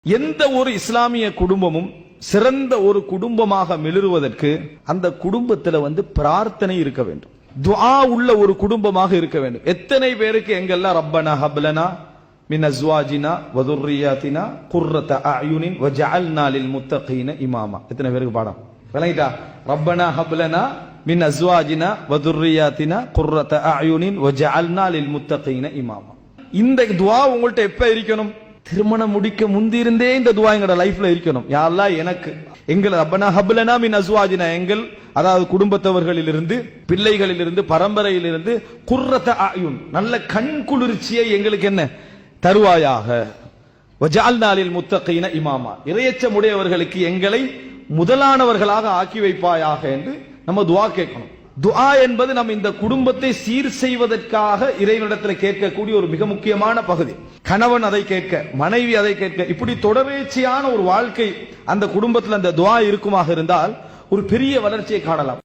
எந்த ஒரு இஸ்லாமிய குடும்பமும் சிறந்த ஒரு குடும்பமாக மிளிருவதற்கு அந்த குடும்பத்துல பிரார்த்தனை இருக்க வேண்டும். துஆ உள்ள ஒரு குடும்பமாக இருக்க வேண்டும். எத்தனை பேருக்கு எங்கெல்லாம் ரப்பனா ஹப்லனா மின் அஸ்வாஜினா வ துர்ரியாத்தினா குர்ரத அயுனின் வஜஅல்னா லில் முத்தகீன இமாமா. எத்தனை பேருக்கு பாடம் விளங்கிட்டா? ரப்பனா ஹப்லனா மின் அஸ்வாஜினா வ துர்ரியாத்தினா குர்ரத அயுனின் வஜஅல்னா லில் முத்தகீன இமாமா. இந்த துஆ உங்கள்ட்ட எப்ப இருக்கணும்? திருமணம் முடிக்க முந்திருந்தே இந்த துஆ எங்களோட லைஃப்ல இருக்கணும். யா அல்லாஹ் எனக்கு எங்கள் ரப்பனா ஹப்லனா மின் அஸ்வாஜினா எங்கள் அதாவது குடும்பத்தவர்களிலிருந்து பிள்ளைகளிலிருந்து பரம்பரையிலிருந்து குர்ரத அயுன் நல்ல கண் குளிர்ச்சியை எங்களுக்கு என்ன தருவாயாக. வஜஅல்னா லில் முத்தகீன இமாமா இறையச்சமுடையவர்களுக்கு எங்களை முதலானவர்களாக ஆக்கி வைப்பாயாக என்று நம்ம துஆ கேட்கணும். துஆ என்பது நம்ம இந்த குடும்பத்தை சீர் செய்வதற்காக இறைவனிடத்தில் கேட்கக்கூடிய ஒரு மிக முக்கியமான பகுதி. கணவன் அதை கேட்க, மனைவி அதை கேட்க, இப்படி தொடர்ச்சியான ஒரு வாழ்க்கை அந்த குடும்பத்தில் அந்த துஆ இருக்குமாக இருந்தால் ஒரு பெரிய வளர்ச்சியை காணலாம்.